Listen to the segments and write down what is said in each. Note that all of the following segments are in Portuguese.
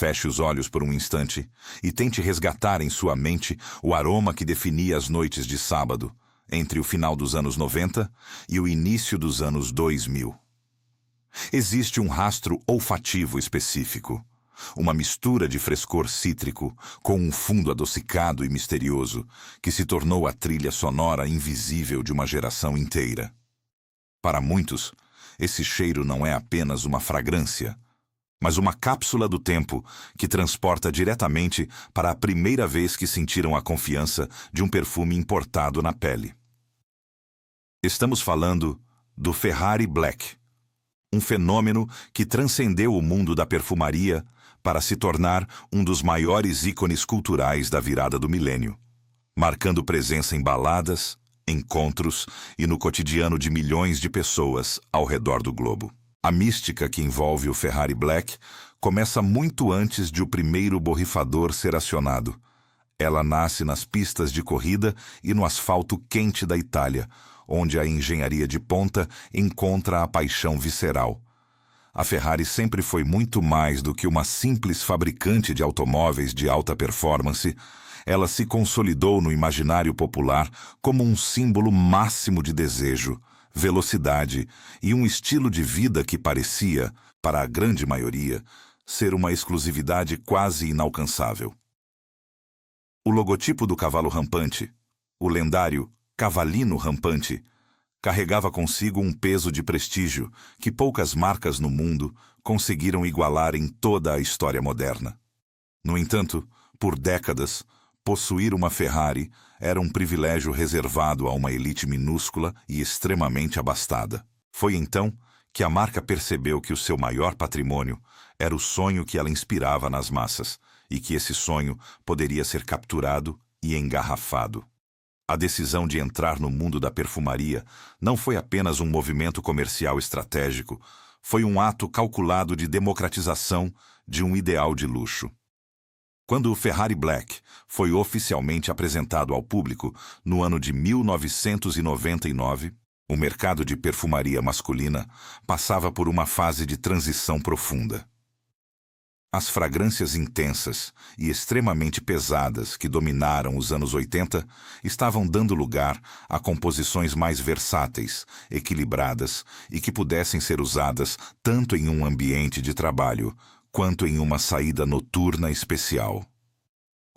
feche os olhos por um instante e tente resgatar em sua mente o aroma que definia as noites de sábado, entre o final dos anos 90 e o início dos anos 2000. Existe um rastro olfativo específico, uma mistura de frescor cítrico com um fundo adocicado e misterioso que se tornou a trilha sonora invisível de uma geração inteira. Para muitos, esse cheiro não é apenas uma fragrância, mas uma cápsula do tempo que transporta diretamente para a primeira vez que sentiram a confiança de um perfume importado na pele. Estamos falando do Ferrari Black, um fenômeno que transcendeu o mundo da perfumaria para se tornar um dos maiores ícones culturais da virada do milênio, marcando presença em baladas, encontros e no cotidiano de milhões de pessoas ao redor do globo. A mística que envolve o Ferrari Black começa muito antes de o primeiro borrifador ser acionado. Ela nasce nas pistas de corrida e no asfalto quente da Itália, onde a engenharia de ponta encontra a paixão visceral. A Ferrari sempre foi muito mais do que uma simples fabricante de automóveis de alta performance. Ela se consolidou no imaginário popular como um símbolo máximo de desejo, velocidade e um estilo de vida que parecia, para a grande maioria, ser uma exclusividade quase inalcançável. O logotipo do cavalo rampante, o lendário Cavalino Rampante, carregava consigo um peso de prestígio que poucas marcas no mundo conseguiram igualar em toda a história moderna. No entanto, por décadas, possuir uma Ferrari era um privilégio reservado a uma elite minúscula e extremamente abastada. Foi então que a marca percebeu que o seu maior patrimônio era o sonho que ela inspirava nas massas e que esse sonho poderia ser capturado e engarrafado. A decisão de entrar no mundo da perfumaria não foi apenas um movimento comercial estratégico, foi um ato calculado de democratização de um ideal de luxo. Quando o Ferrari Black foi oficialmente apresentado ao público no ano de 1999, o mercado de perfumaria masculina passava por uma fase de transição profunda. As fragrâncias intensas e extremamente pesadas que dominaram os anos 80 estavam dando lugar a composições mais versáteis, equilibradas e que pudessem ser usadas tanto em um ambiente de trabalho quanto em uma saída noturna especial.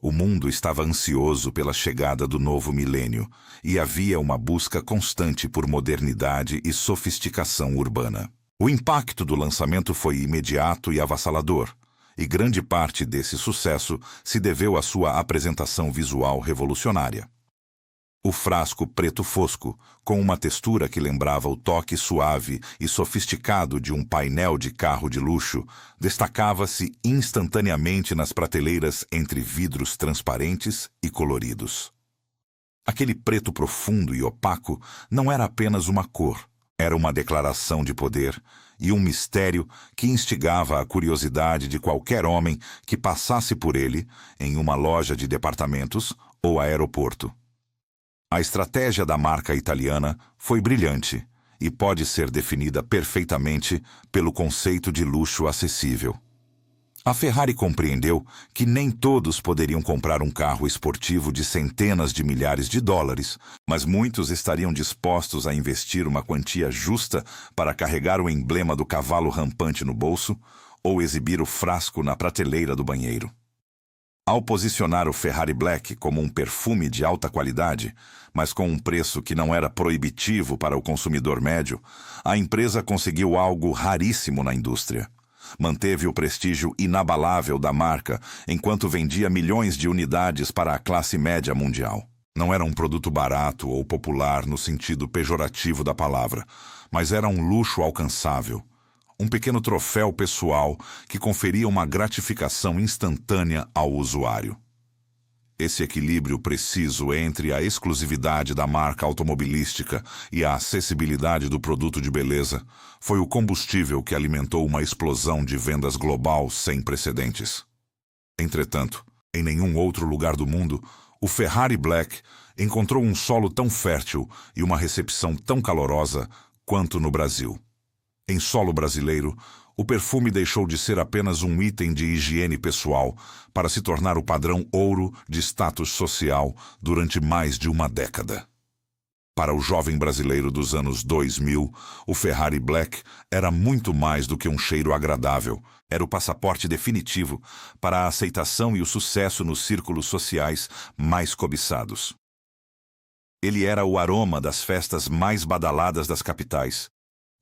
O mundo estava ansioso pela chegada do novo milênio e havia uma busca constante por modernidade e sofisticação urbana. O impacto do lançamento foi imediato e avassalador, e grande parte desse sucesso se deveu à sua apresentação visual revolucionária. O frasco preto fosco, com uma textura que lembrava o toque suave e sofisticado de um painel de carro de luxo, destacava-se instantaneamente nas prateleiras entre vidros transparentes e coloridos. Aquele preto profundo e opaco não era apenas uma cor, era uma declaração de poder e um mistério que instigava a curiosidade de qualquer homem que passasse por ele em uma loja de departamentos ou aeroporto. A estratégia da marca italiana foi brilhante e pode ser definida perfeitamente pelo conceito de luxo acessível. A Ferrari compreendeu que nem todos poderiam comprar um carro esportivo de centenas de milhares de dólares, mas muitos estariam dispostos a investir uma quantia justa para carregar o emblema do cavalo rampante no bolso ou exibir o frasco na prateleira do banheiro. Ao posicionar o Ferrari Black como um perfume de alta qualidade, mas com um preço que não era proibitivo para o consumidor médio, a empresa conseguiu algo raríssimo na indústria. Manteve o prestígio inabalável da marca enquanto vendia milhões de unidades para a classe média mundial. Não era um produto barato ou popular no sentido pejorativo da palavra, mas era um luxo alcançável. Um pequeno troféu pessoal que conferia uma gratificação instantânea ao usuário. Esse equilíbrio preciso entre a exclusividade da marca automobilística e a acessibilidade do produto de beleza foi o combustível que alimentou uma explosão de vendas global sem precedentes. Entretanto, em nenhum outro lugar do mundo, o Ferrari Black encontrou um solo tão fértil e uma recepção tão calorosa quanto no Brasil. Em solo brasileiro, O perfume deixou de ser apenas um item de higiene pessoal para se tornar o padrão ouro de status social durante mais de uma década. Para o jovem brasileiro dos anos 2000, o Ferrari Black era muito mais do que um cheiro agradável. Era o passaporte definitivo para a aceitação e o sucesso nos círculos sociais mais cobiçados. Ele era o aroma das festas mais badaladas das capitais,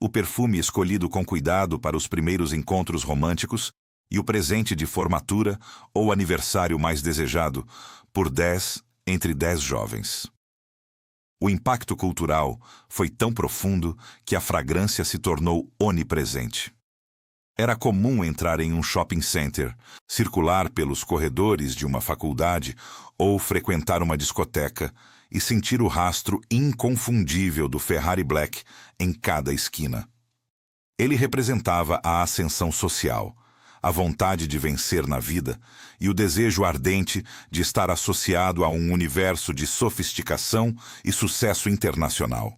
o perfume escolhido com cuidado para os primeiros encontros românticos e o presente de formatura ou aniversário mais desejado por 10 entre 10 jovens. O impacto cultural foi tão profundo que a fragrância se tornou onipresente. Era comum entrar em um shopping center, circular pelos corredores de uma faculdade ou frequentar uma discoteca e sentir o rastro inconfundível do Ferrari Black em cada esquina. Ele representava a ascensão social, a vontade de vencer na vida e o desejo ardente de estar associado a um universo de sofisticação e sucesso internacional.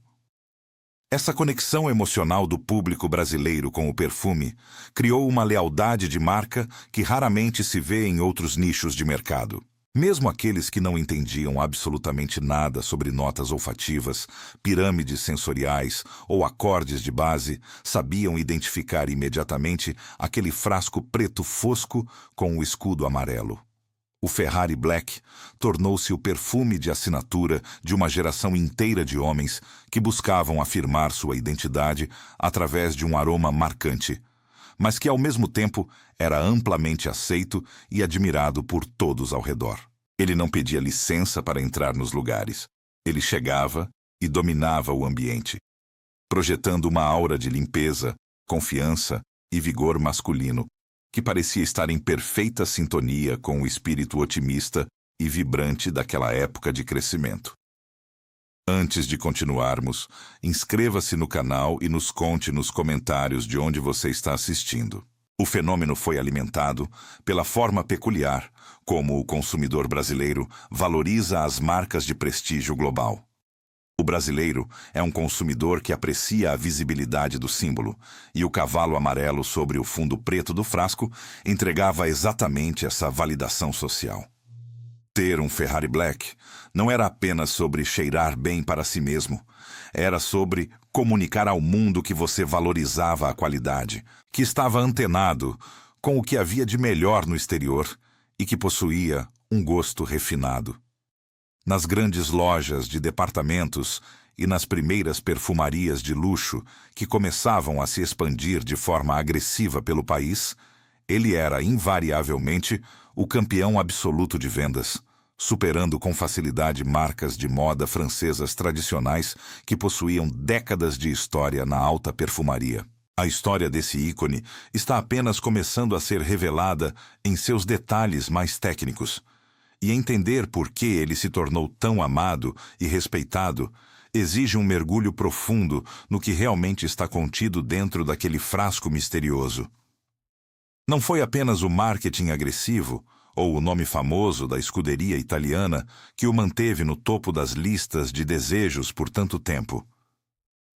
Essa conexão emocional do público brasileiro com o perfume criou uma lealdade de marca que raramente se vê em outros nichos de mercado. Mesmo aqueles que não entendiam absolutamente nada sobre notas olfativas, pirâmides sensoriais ou acordes de base, sabiam identificar imediatamente aquele frasco preto fosco com o escudo amarelo. O Ferrari Black tornou-se o perfume de assinatura de uma geração inteira de homens que buscavam afirmar sua identidade através de um aroma marcante, mas que ao mesmo tempo era amplamente aceito e admirado por todos ao redor. Ele não pedia licença para entrar nos lugares. Ele chegava e dominava o ambiente, projetando uma aura de limpeza, confiança e vigor masculino que parecia estar em perfeita sintonia com o espírito otimista e vibrante daquela época de crescimento. Antes de continuarmos, inscreva-se no canal e nos conte nos comentários de onde você está assistindo. O fenômeno foi alimentado pela forma peculiar como o consumidor brasileiro valoriza as marcas de prestígio global. O brasileiro é um consumidor que aprecia a visibilidade do símbolo, e o cavalo amarelo sobre o fundo preto do frasco entregava exatamente essa validação social. Ter um Ferrari Black não era apenas sobre cheirar bem para si mesmo, era sobre comunicar ao mundo que você valorizava a qualidade, que estava antenado com o que havia de melhor no exterior e que possuía um gosto refinado. Nas grandes lojas de departamentos e nas primeiras perfumarias de luxo que começavam a se expandir de forma agressiva pelo país, ele era invariavelmente o campeão absoluto de vendas, superando com facilidade marcas de moda francesas tradicionais que possuíam décadas de história na alta perfumaria. A história desse ícone está apenas começando a ser revelada em seus detalhes mais técnicos, e entender por que ele se tornou tão amado e respeitado exige um mergulho profundo no que realmente está contido dentro daquele frasco misterioso. Não foi apenas o marketing agressivo ou o nome famoso da escuderia italiana que o manteve no topo das listas de desejos por tanto tempo.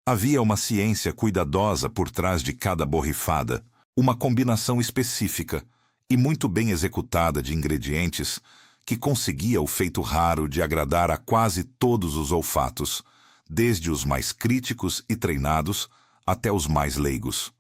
Havia uma ciência cuidadosa por trás de cada borrifada, uma combinação específica e muito bem executada de ingredientes que conseguia o feito raro de agradar a quase todos os olfatos, desde os mais críticos e treinados até os mais leigos.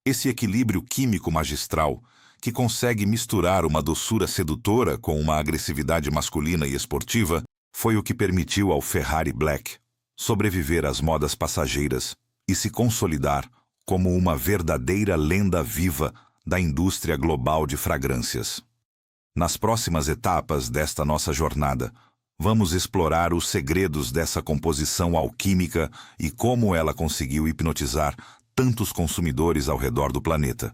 Esse equilíbrio químico magistral, que consegue misturar uma doçura sedutora com uma agressividade masculina e esportiva, foi o que permitiu ao Ferrari Black sobreviver às modas passageiras e se consolidar como uma verdadeira lenda viva da indústria global de fragrâncias. Nas próximas etapas desta nossa jornada, vamos explorar os segredos dessa composição alquímica e como ela conseguiu hipnotizar tantos consumidores ao redor do planeta,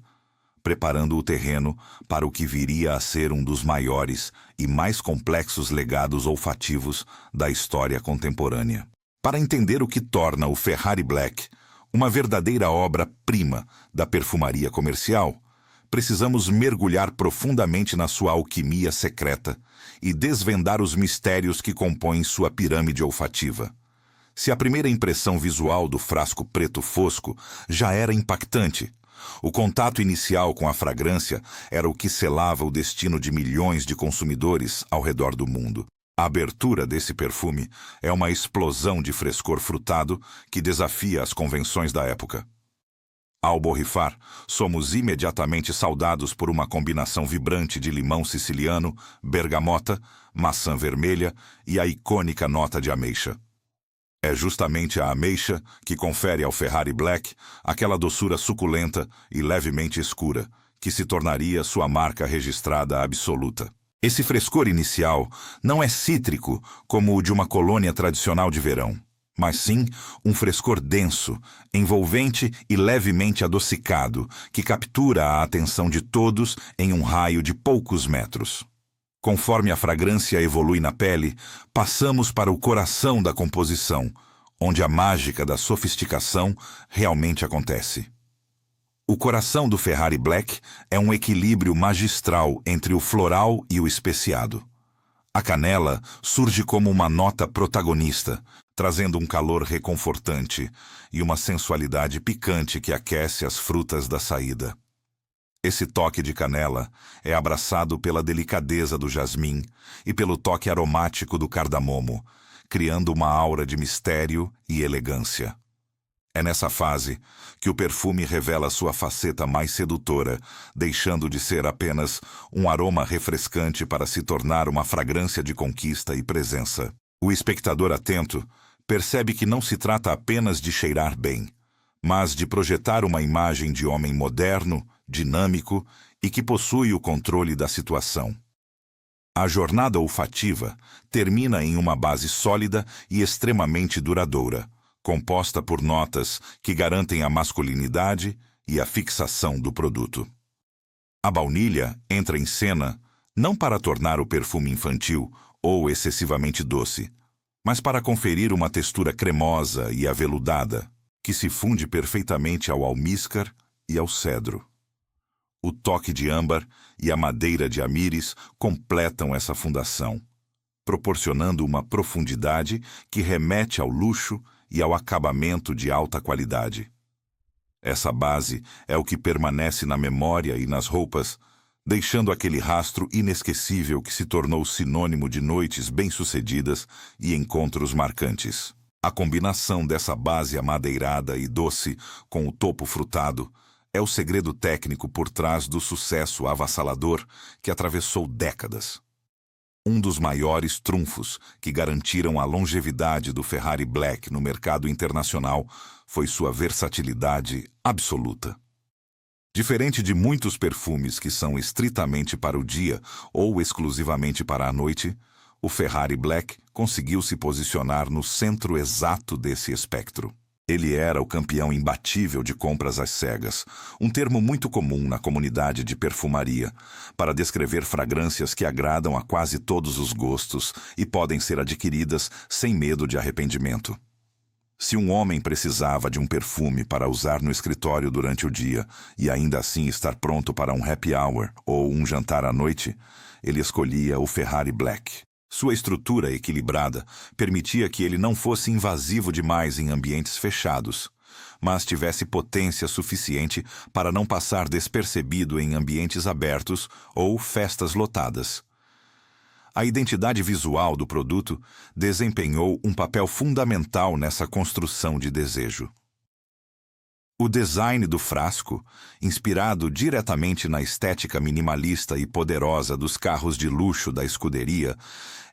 preparando o terreno para o que viria a ser um dos maiores e mais complexos legados olfativos da história contemporânea. Para entender o que torna o Ferrari Black uma verdadeira obra-prima da perfumaria comercial, precisamos mergulhar profundamente na sua alquimia secreta e desvendar os mistérios que compõem sua pirâmide olfativa. Se a primeira impressão visual do frasco preto fosco já era impactante, O contato inicial com a fragrância era o que selava o destino de milhões de consumidores ao redor do mundo. A abertura desse perfume é uma explosão de frescor frutado que desafia as convenções da época. Ao borrifar, somos imediatamente saudados por uma combinação vibrante de limão siciliano, bergamota, maçã vermelha e a icônica nota de ameixa. É justamente a ameixa que confere ao Ferrari Black aquela doçura suculenta e levemente escura, que se tornaria sua marca registrada absoluta. Esse frescor inicial não é cítrico como o de uma colônia tradicional de verão, mas sim um frescor denso, envolvente e levemente adocicado, que captura a atenção de todos em um raio de poucos metros. Conforme a fragrância evolui na pele, passamos para o coração da composição, onde a mágica da sofisticação realmente acontece. O coração do Ferrari Black é um equilíbrio magistral entre o floral e o especiado. A canela surge como uma nota protagonista, trazendo um calor reconfortante e uma sensualidade picante que aquece as frutas da saída. Esse toque de canela é abraçado pela delicadeza do jasmim e pelo toque aromático do cardamomo, criando uma aura de mistério e elegância. É nessa fase que o perfume revela sua faceta mais sedutora, deixando de ser apenas um aroma refrescante para se tornar uma fragrância de conquista e presença. O espectador atento percebe que não se trata apenas de cheirar bem, mas de projetar uma imagem de homem moderno, dinâmico e que possui o controle da situação. A jornada olfativa termina em uma base sólida e extremamente duradoura, composta por notas que garantem a masculinidade e a fixação do produto. A baunilha entra em cena não para tornar o perfume infantil ou excessivamente doce, mas para conferir uma textura cremosa e aveludada, que se funde perfeitamente ao almíscar e ao cedro. O toque de âmbar e a madeira de amires completam essa fundação, proporcionando uma profundidade que remete ao luxo e ao acabamento de alta qualidade. Essa base é o que permanece na memória e nas roupas, deixando aquele rastro inesquecível que se tornou sinônimo de noites bem-sucedidas e encontros marcantes. A combinação dessa base amadeirada e doce com o topo frutado é o segredo técnico por trás do sucesso avassalador que atravessou décadas. Um dos maiores trunfos que garantiram a longevidade do Ferrari Black no mercado internacional foi sua versatilidade absoluta. Diferente de muitos perfumes que são estritamente para o dia ou exclusivamente para a noite, o Ferrari Black conseguiu se posicionar no centro exato desse espectro. Ele era o campeão imbatível de compras às cegas, um termo muito comum na comunidade de perfumaria, para descrever fragrâncias que agradam a quase todos os gostos e podem ser adquiridas sem medo de arrependimento. Se um homem precisava de um perfume para usar no escritório durante o dia e ainda assim estar pronto para um happy hour ou um jantar à noite, ele escolhia o Ferrari Black. Sua estrutura equilibrada permitia que ele não fosse invasivo demais em ambientes fechados, mas tivesse potência suficiente para não passar despercebido em ambientes abertos ou festas lotadas. A identidade visual do produto desempenhou um papel fundamental nessa construção de desejo. O design do frasco, inspirado diretamente na estética minimalista e poderosa dos carros de luxo da escuderia,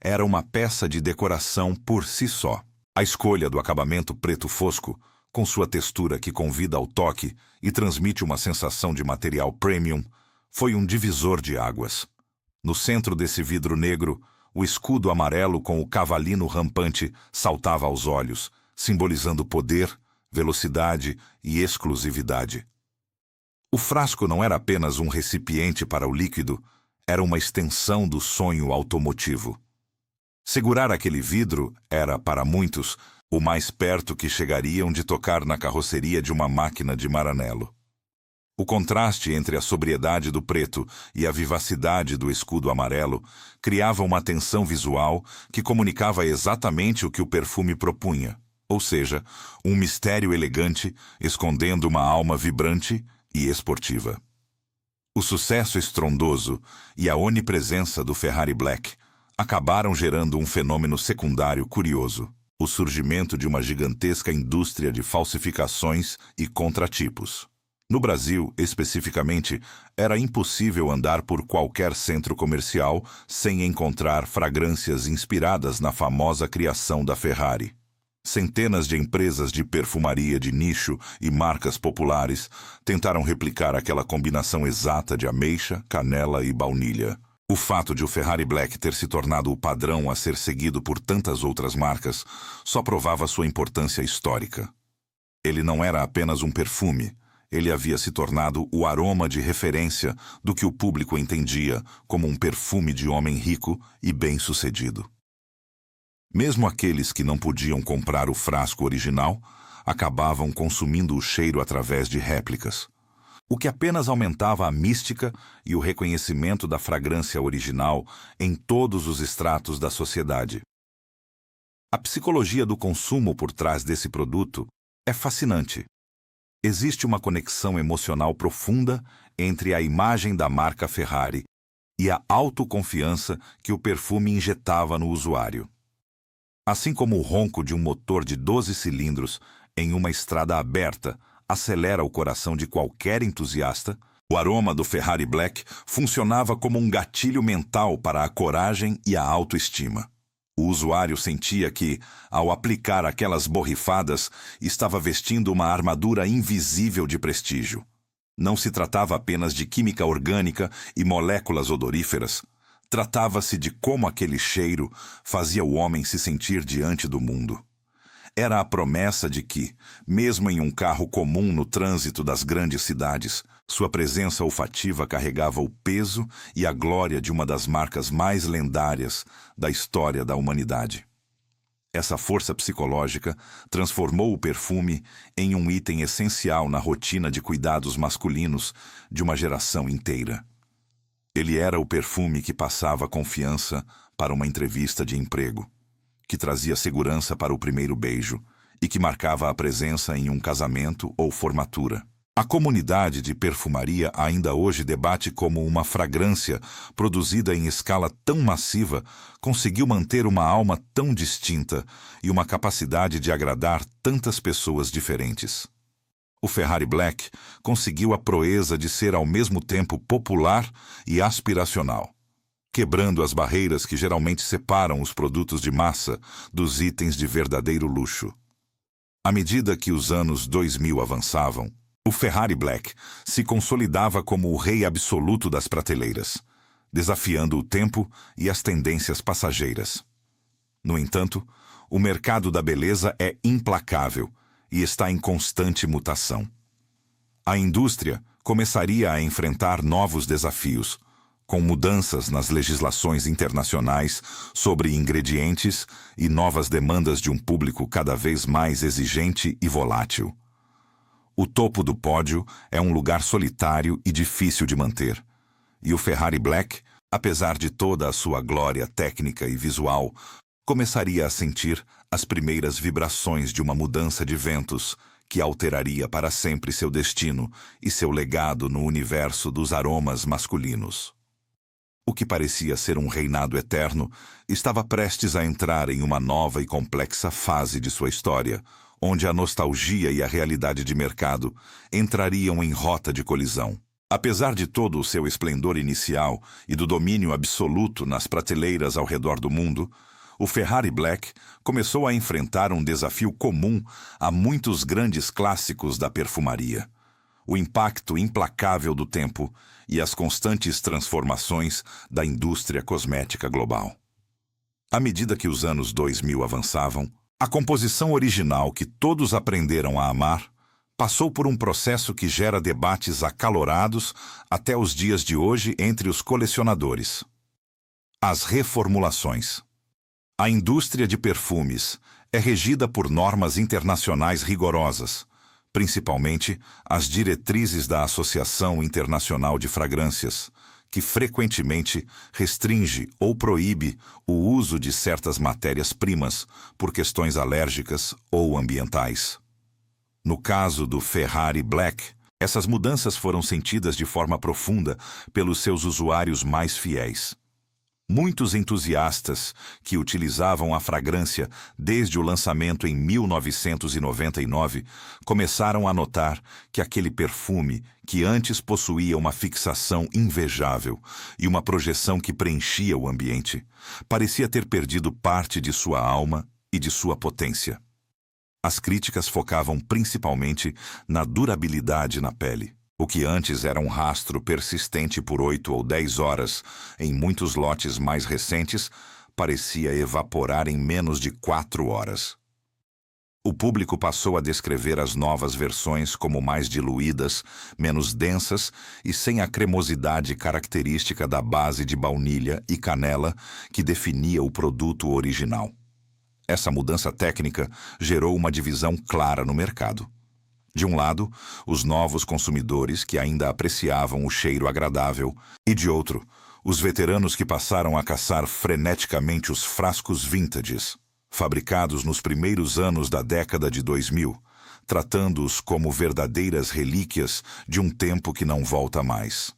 era uma peça de decoração por si só. A escolha do acabamento preto fosco, com sua textura que convida ao toque e transmite uma sensação de material premium, foi um divisor de águas. No centro desse vidro negro, o escudo amarelo com o cavalino rampante saltava aos olhos, simbolizando poder, velocidade e exclusividade. O frasco não era apenas um recipiente para o líquido, era uma extensão do sonho automotivo. Segurar aquele vidro era, para muitos, o mais perto que chegariam de tocar na carroceria de uma máquina de Maranello. O contraste entre a sobriedade do preto e a vivacidade do escudo amarelo criava uma tensão visual que comunicava exatamente o que o perfume propunha. Ou seja, um mistério elegante escondendo uma alma vibrante e esportiva. O sucesso estrondoso e a onipresença do Ferrari Black acabaram gerando um fenômeno secundário curioso: o surgimento de uma gigantesca indústria de falsificações e contratipos. No Brasil, especificamente, era impossível andar por qualquer centro comercial sem encontrar fragrâncias inspiradas na famosa criação da Ferrari. Centenas de empresas de perfumaria de nicho e marcas populares tentaram replicar aquela combinação exata de ameixa, canela e baunilha. O fato de o Ferrari Black ter se tornado o padrão a ser seguido por tantas outras marcas só provava sua importância histórica. Ele não era apenas um perfume, ele havia se tornado o aroma de referência do que o público entendia como um perfume de homem rico e bem-sucedido. Mesmo aqueles que não podiam comprar o frasco original acabavam consumindo o cheiro através de réplicas, o que apenas aumentava a mística e o reconhecimento da fragrância original em todos os estratos da sociedade. A psicologia do consumo por trás desse produto é fascinante. Existe uma conexão emocional profunda entre a imagem da marca Ferrari e a autoconfiança que o perfume injetava no usuário. Assim como o ronco de um motor de 12 cilindros em uma estrada aberta acelera o coração de qualquer entusiasta, o aroma do Ferrari Black funcionava como um gatilho mental para a coragem e a autoestima. O usuário sentia que, ao aplicar aquelas borrifadas, estava vestindo uma armadura invisível de prestígio. Não se tratava apenas de química orgânica e moléculas odoríferas. Tratava-se de como aquele cheiro fazia o homem se sentir diante do mundo. Era a promessa de que, mesmo em um carro comum no trânsito das grandes cidades, sua presença olfativa carregava o peso e a glória de uma das marcas mais lendárias da história da humanidade. Essa força psicológica transformou o perfume em um item essencial na rotina de cuidados masculinos de uma geração inteira. Ele era o perfume que passava confiança para uma entrevista de emprego, que trazia segurança para o primeiro beijo e que marcava a presença em um casamento ou formatura. A comunidade de perfumaria ainda hoje debate como uma fragrância produzida em escala tão massiva conseguiu manter uma alma tão distinta e uma capacidade de agradar tantas pessoas diferentes. O Ferrari Black conseguiu a proeza de ser ao mesmo tempo popular e aspiracional, quebrando as barreiras que geralmente separam os produtos de massa dos itens de verdadeiro luxo. À medida que os anos 2000 avançavam, o Ferrari Black se consolidava como o rei absoluto das prateleiras, desafiando o tempo e as tendências passageiras. No entanto, o mercado da beleza é implacável e está em constante mutação. A indústria começaria a enfrentar novos desafios, com mudanças nas legislações internacionais sobre ingredientes e novas demandas de um público cada vez mais exigente e volátil. O topo do pódio é um lugar solitário e difícil de manter, e o Ferrari Black, apesar de toda a sua glória técnica e visual, começaria a sentir as primeiras vibrações de uma mudança de ventos que alteraria para sempre seu destino e seu legado no universo dos aromas masculinos. O que parecia ser um reinado eterno estava prestes a entrar em uma nova e complexa fase de sua história, onde a nostalgia e a realidade de mercado entrariam em rota de colisão. Apesar de todo o seu esplendor inicial e do domínio absoluto nas prateleiras ao redor do mundo, o Ferrari Black começou a enfrentar um desafio comum a muitos grandes clássicos da perfumaria: o impacto implacável do tempo e as constantes transformações da indústria cosmética global. À medida que os anos 2000 avançavam, a composição original que todos aprenderam a amar passou por um processo que gera debates acalorados até os dias de hoje entre os colecionadores: as reformulações. A indústria de perfumes é regida por normas internacionais rigorosas, principalmente as diretrizes da Associação Internacional de Fragrâncias, que frequentemente restringe ou proíbe o uso de certas matérias-primas por questões alérgicas ou ambientais. No caso do Ferrari Black, Essas mudanças foram sentidas de forma profunda pelos seus usuários mais fiéis. Muitos entusiastas que utilizavam a fragrância desde o lançamento em 1999 começaram a notar que aquele perfume, que antes possuía uma fixação invejável e uma projeção que preenchia o ambiente, parecia ter perdido parte de sua alma e de sua potência. As críticas focavam principalmente na durabilidade na pele. O que antes era um rastro persistente por 8 ou 10 horas, em muitos lotes mais recentes, parecia evaporar em menos de 4 horas. O público passou a descrever as novas versões como mais diluídas, menos densas e sem a cremosidade característica da base de baunilha e canela que definia o produto original. Essa mudança técnica gerou uma divisão clara no mercado. De um lado, os novos consumidores que ainda apreciavam o cheiro agradável, e de outro, os veteranos que passaram a caçar freneticamente os frascos vintages, fabricados nos primeiros anos da década de 2000, tratando-os como verdadeiras relíquias de um tempo que não volta mais.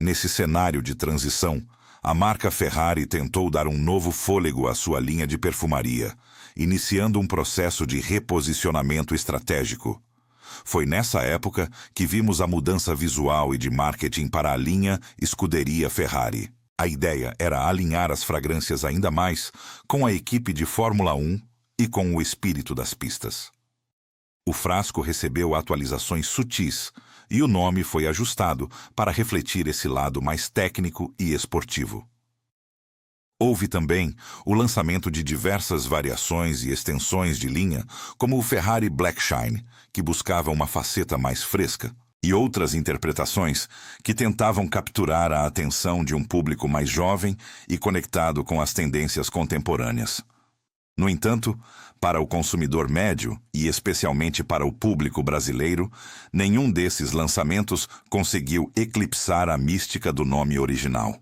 Nesse cenário de transição, a marca Ferrari tentou dar um novo fôlego à sua linha de perfumaria, iniciando um processo de reposicionamento estratégico. Foi nessa época que vimos a mudança visual e de marketing para a linha Scuderia Ferrari. A ideia era alinhar as fragrâncias ainda mais com a equipe de Fórmula 1 e com o espírito das pistas. O frasco recebeu atualizações sutis e o nome foi ajustado para refletir esse lado mais técnico e esportivo. Houve também o lançamento de diversas variações e extensões de linha, como o Ferrari Black Shine, que buscava uma faceta mais fresca, e outras interpretações que tentavam capturar a atenção de um público mais jovem e conectado com as tendências contemporâneas. No entanto, para o consumidor médio, e especialmente para o público brasileiro, nenhum desses lançamentos conseguiu eclipsar a mística do nome original.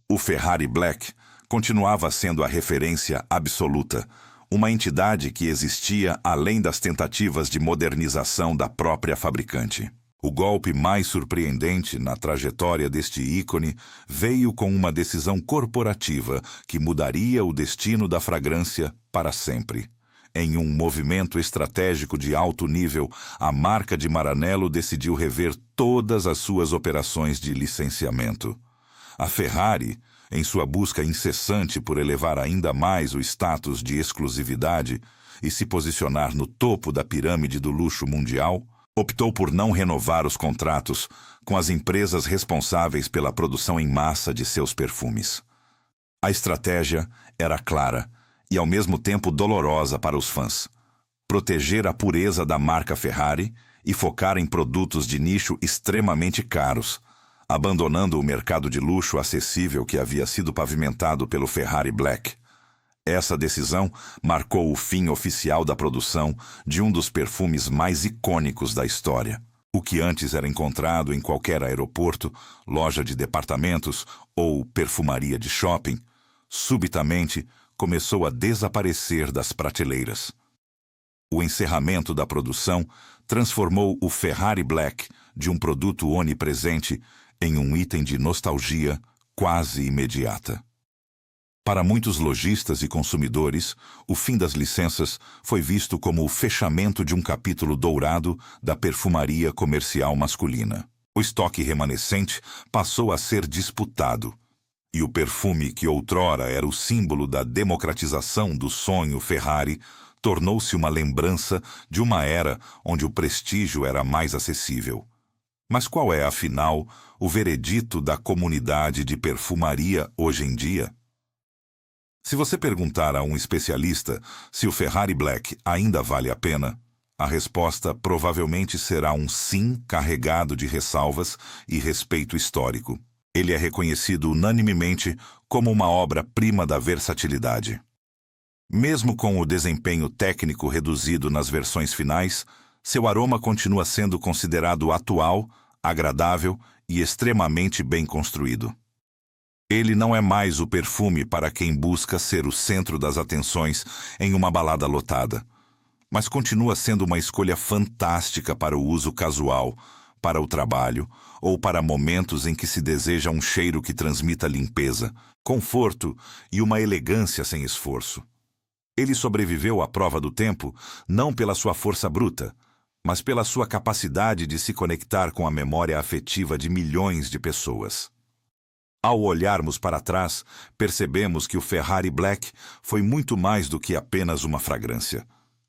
O Ferrari Black continuava sendo a referência absoluta, uma entidade que existia além das tentativas de modernização da própria fabricante. O golpe mais surpreendente na trajetória deste ícone veio com uma decisão corporativa que mudaria o destino da fragrância para sempre. Em um movimento estratégico de alto nível, a marca de Maranello decidiu rever todas as suas operações de licenciamento. A Ferrari, em sua busca incessante por elevar ainda mais o status de exclusividade e se posicionar no topo da pirâmide do luxo mundial, optou por não renovar os contratos com as empresas responsáveis pela produção em massa de seus perfumes. A estratégia era clara e ao mesmo tempo dolorosa para os fãs: proteger a pureza da marca Ferrari e focar em produtos de nicho extremamente caros, abandonando o mercado de luxo acessível que havia sido pavimentado pelo Ferrari Black. Essa decisão marcou o fim oficial da produção de um dos perfumes mais icônicos da história. O que antes era encontrado em qualquer aeroporto, loja de departamentos ou perfumaria de shopping, subitamente começou a desaparecer das prateleiras. O encerramento da produção transformou o Ferrari Black de um produto onipresente em um item de nostalgia quase imediata. Para muitos lojistas e consumidores, o fim das licenças foi visto como o fechamento de um capítulo dourado da perfumaria comercial masculina. O estoque remanescente passou a ser disputado, e o perfume que outrora era o símbolo da democratização do sonho Ferrari tornou-se uma lembrança de uma era onde o prestígio era mais acessível. Mas qual é, afinal, o veredito da comunidade de perfumaria hoje em dia? Se você perguntar a um especialista se o Ferrari Black ainda vale a pena, a resposta provavelmente será um sim carregado de ressalvas e respeito histórico. Ele é reconhecido unanimemente como uma obra-prima da versatilidade. Mesmo com o desempenho técnico reduzido nas versões finais, seu aroma continua sendo considerado atual, agradável e extremamente bem construído. Ele não é mais o perfume para quem busca ser o centro das atenções em uma balada lotada, mas continua sendo uma escolha fantástica para o uso casual, para o trabalho ou para momentos em que se deseja um cheiro que transmita limpeza, conforto e uma elegância sem esforço. Ele sobreviveu à prova do tempo não pela sua força bruta, mas pela sua capacidade de se conectar com a memória afetiva de milhões de pessoas. Ao olharmos para trás, percebemos que o Ferrari Black foi muito mais do que apenas uma fragrância.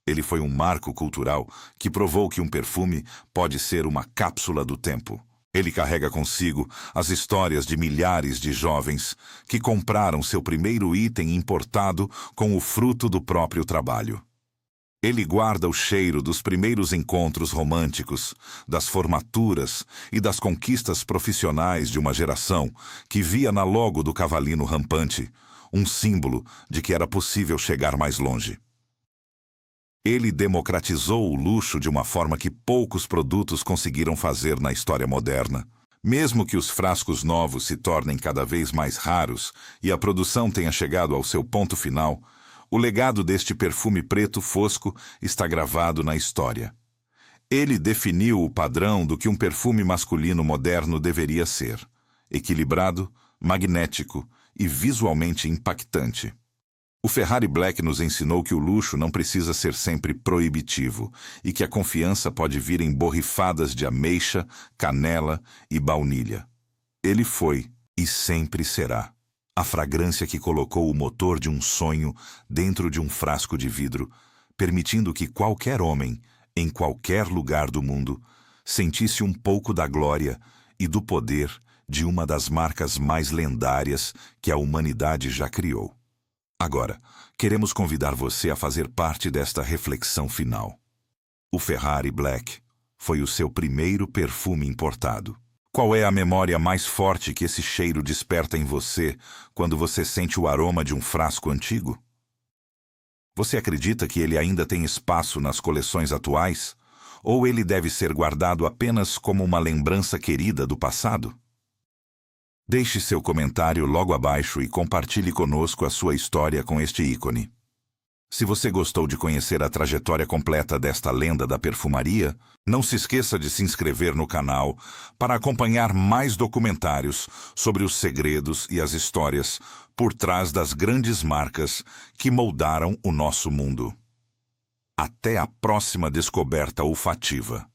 Ele foi um marco cultural que provou que um perfume pode ser uma cápsula do tempo. Ele carrega consigo as histórias de milhares de jovens que compraram seu primeiro item importado com o fruto do próprio trabalho. Ele guarda o cheiro dos primeiros encontros românticos, das formaturas e das conquistas profissionais de uma geração que via na logo do cavalinho rampante um símbolo de que era possível chegar mais longe. Ele democratizou o luxo de uma forma que poucos produtos conseguiram fazer na história moderna. Mesmo que os frascos novos se tornem cada vez mais raros e a produção tenha chegado ao seu ponto final, o legado deste perfume preto fosco está gravado na história. Ele definiu o padrão do que um perfume masculino moderno deveria ser: equilibrado, magnético e visualmente impactante. O Ferrari Black nos ensinou que o luxo não precisa ser sempre proibitivo e que a confiança pode vir em borrifadas de ameixa, canela e baunilha. Ele foi, e sempre será, a fragrância que colocou o motor de um sonho dentro de um frasco de vidro, permitindo que qualquer homem, em qualquer lugar do mundo, sentisse um pouco da glória e do poder de uma das marcas mais lendárias que a humanidade já criou. Agora, queremos convidar você a fazer parte desta reflexão final. O Ferrari Black foi o seu primeiro perfume importado. Qual é a memória mais forte que esse cheiro desperta em você quando você sente o aroma de um frasco antigo? Você acredita que ele ainda tem espaço nas coleções atuais? Ou ele deve ser guardado apenas como uma lembrança querida do passado? Deixe seu comentário logo abaixo e compartilhe conosco a sua história com este ícone. Se você gostou de conhecer a trajetória completa desta lenda da perfumaria, não se esqueça de se inscrever no canal para acompanhar mais documentários sobre os segredos e as histórias por trás das grandes marcas que moldaram o nosso mundo. Até a próxima descoberta olfativa.